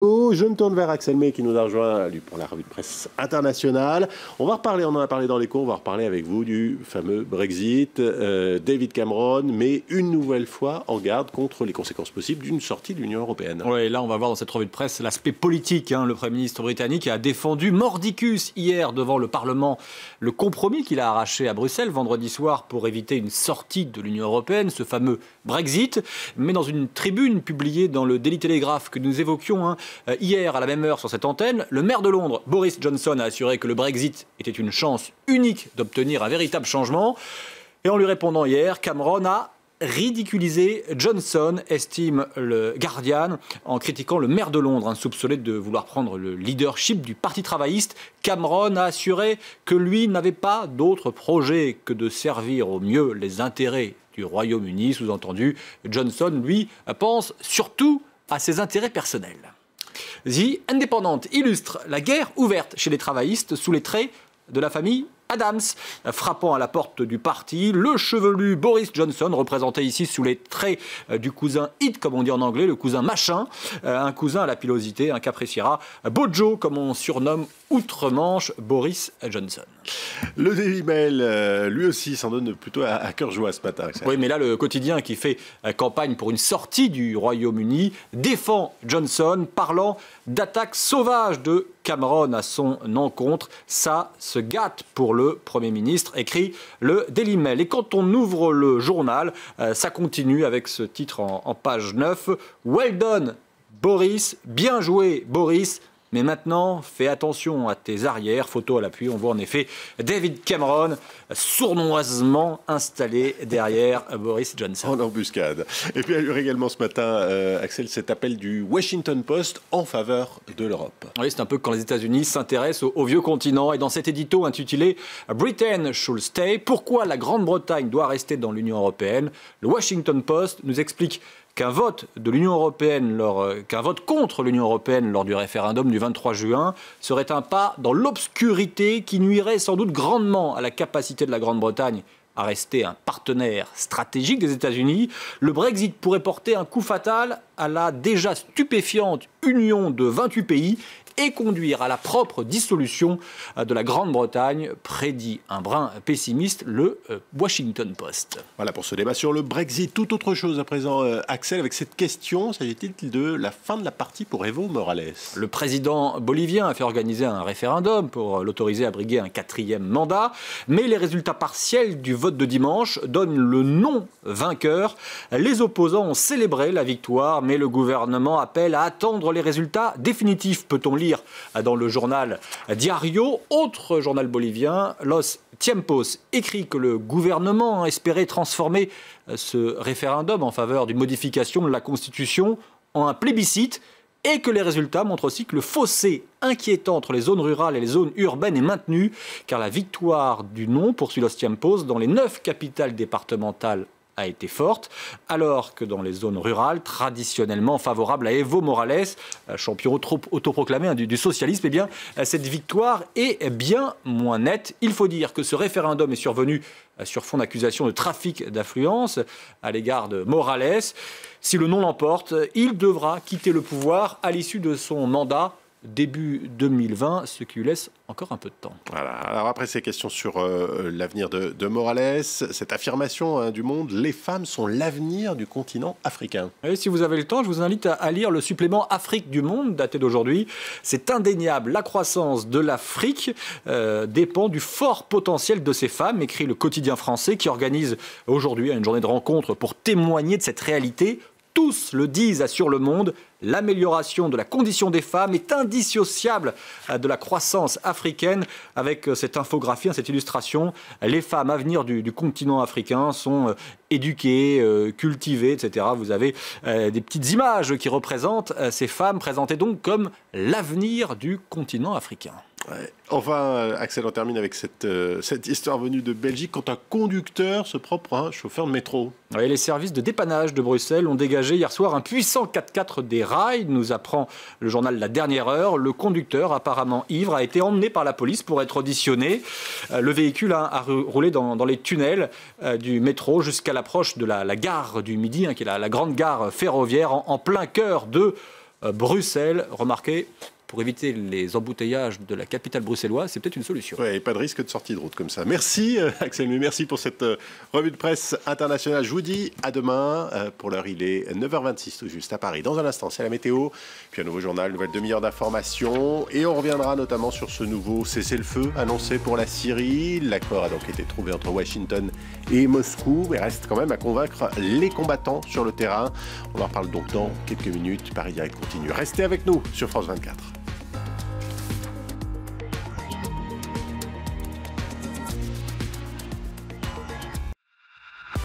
Oh, je me tourne vers Axel May qui nous a rejoint lui, pour la revue de presse internationale. On va reparler, on en a parlé dans l'écho, on va reparler avec vous du fameux Brexit. David Cameron met une nouvelle fois en garde contre les conséquences possibles d'une sortie de l'Union européenne. Oui, là on va voir dans cette revue de presse l'aspect politique. Le Premier ministre britannique a défendu mordicus hier devant le Parlement le compromis qu'il a arraché à Bruxelles vendredi soir pour éviter une sortie de l'Union européenne, ce fameux Brexit. Mais dans une tribune publiée dans le Daily Telegraph que nous évoquions hier à la même heure sur cette antenne, le maire de Londres, Boris Johnson, a assuré que le Brexit était une chance unique d'obtenir un véritable changement. Et en lui répondant hier, Cameron a ridiculisé Johnson, estime le Guardian, en critiquant le maire de Londres, soupçonné de vouloir prendre le leadership du Parti travailliste. Cameron a assuré que lui n'avait pas d'autre projet que de servir au mieux les intérêts du Royaume-Uni. Sous-entendu, Johnson, lui, pense surtout à ses intérêts personnels. The Independent illustre la guerre ouverte chez les travaillistes sous les traits de la famille Adams. Frappant à la porte du parti, le chevelu Boris Johnson, représenté ici sous les traits du cousin It, comme on dit en anglais, le cousin machin, un cousin à la pilosité, qu'appréciera Bojo, comme on surnomme outre-Manche Boris Johnson. Le Daily Mail, lui aussi, s'en donne plutôt à cœur joie ce matin. Oui, mais là, le quotidien qui fait campagne pour une sortie du Royaume-Uni défend Johnson, parlant d'attaques sauvages de Cameron à son encontre. Ça se gâte pour le Premier ministre, écrit le Daily Mail. Et quand on ouvre le journal, ça continue avec ce titre en page 9. Well done, Boris. Bien joué, Boris. Mais maintenant, fais attention à tes arrières. Photo à l'appui, on voit en effet David Cameron sournoisement installé derrière Boris Johnson. En embuscade. Et puis, il y a eu également ce matin, Axel, cet appel du Washington Post en faveur de l'Europe. Oui, c'est un peu quand les États-Unis s'intéressent au vieux continent. Et dans cet édito intitulé « Britain should stay », pourquoi la Grande-Bretagne doit rester dans l'Union européenne, le Washington Post nous explique qu'un vote contre l'Union européenne lors du référendum du 23 juin serait un pas dans l'obscurité qui nuirait sans doute grandement à la capacité de la Grande-Bretagne à rester un partenaire stratégique des États-Unis. Le Brexit pourrait porter un coup fatal à la déjà stupéfiante union de 28 pays et conduire à la propre dissolution de la Grande-Bretagne, prédit un brin pessimiste le Washington Post. Voilà pour ce débat sur le Brexit. Tout autre chose à présent, Axel, avec cette question, s'agit-il de la fin de la partie pour Evo Morales? Le président bolivien a fait organiser un référendum pour l'autoriser à briguer un 4e mandat, mais les résultats partiels du vote de dimanche donnent le non vainqueur. Les opposants ont célébré la victoire, mais le gouvernement appelle à attendre les résultats définitifs, peut-on lire dans le journal Diario. Autre journal bolivien, Los Tiempos, écrit que le gouvernement espérait transformer ce référendum en faveur d'une modification de la Constitution en un plébiscite et que les résultats montrent aussi que le fossé inquiétant entre les zones rurales et les zones urbaines est maintenu, car la victoire du non, poursuit Los Tiempos, dans les 9 capitales départementales a été forte, alors que dans les zones rurales, traditionnellement favorables à Evo Morales, champion autoproclamé du socialisme, eh bien, cette victoire est bien moins nette. Il faut dire que ce référendum est survenu sur fond d'accusation de trafic d'influence à l'égard de Morales. Si le non l'emporte, il devra quitter le pouvoir à l'issue de son mandat début 2020, ce qui lui laisse encore un peu de temps. Voilà. Alors après ces questions sur l'avenir de Morales, cette affirmation du Monde, les femmes sont l'avenir du continent africain. Et si vous avez le temps, je vous invite à lire le supplément Afrique du Monde, daté d'aujourd'hui. C'est indéniable, la croissance de l'Afrique dépend du fort potentiel de ces femmes, écrit le quotidien français, qui organise aujourd'hui une journée de rencontre pour témoigner de cette réalité. Tous le disent, assure Le Monde, l'amélioration de la condition des femmes est indissociable de la croissance africaine. Avec cette infographie, cette illustration, les femmes à venir du continent africain sont éduquées, cultivées, etc. Vous avez des petites images qui représentent ces femmes présentées donc comme l'avenir du continent africain. Ouais. Enfin, Axel, on termine avec cette histoire venue de Belgique quand un conducteur se prend pour un chauffeur de métro. Oui, les services de dépannage de Bruxelles ont dégagé hier soir un puissant 4x4 des rails, nous apprend le journal La Dernière Heure. Le conducteur, apparemment ivre, a été emmené par la police pour être auditionné. Le véhicule a roulé dans les tunnels du métro jusqu'à l'approche de la gare du Midi, qui est la grande gare ferroviaire en plein cœur de Bruxelles. Remarquez, pour éviter les embouteillages de la capitale bruxelloise, c'est peut-être une solution. Ouais, et pas de risque de sortie de route comme ça. Merci Axel Muy, merci pour cette revue de presse internationale. Je vous dis à demain. Pour l'heure, il est 9h26 tout juste à Paris. Dans un instant, c'est la météo, puis un nouveau journal, une nouvelle demi-heure d'information. Et on reviendra notamment sur ce nouveau cessez-le-feu annoncé pour la Syrie. L'accord a donc été trouvé entre Washington et Moscou, mais reste quand même à convaincre les combattants sur le terrain. On en reparle donc dans quelques minutes. Paris Direct continue. Restez avec nous sur France 24.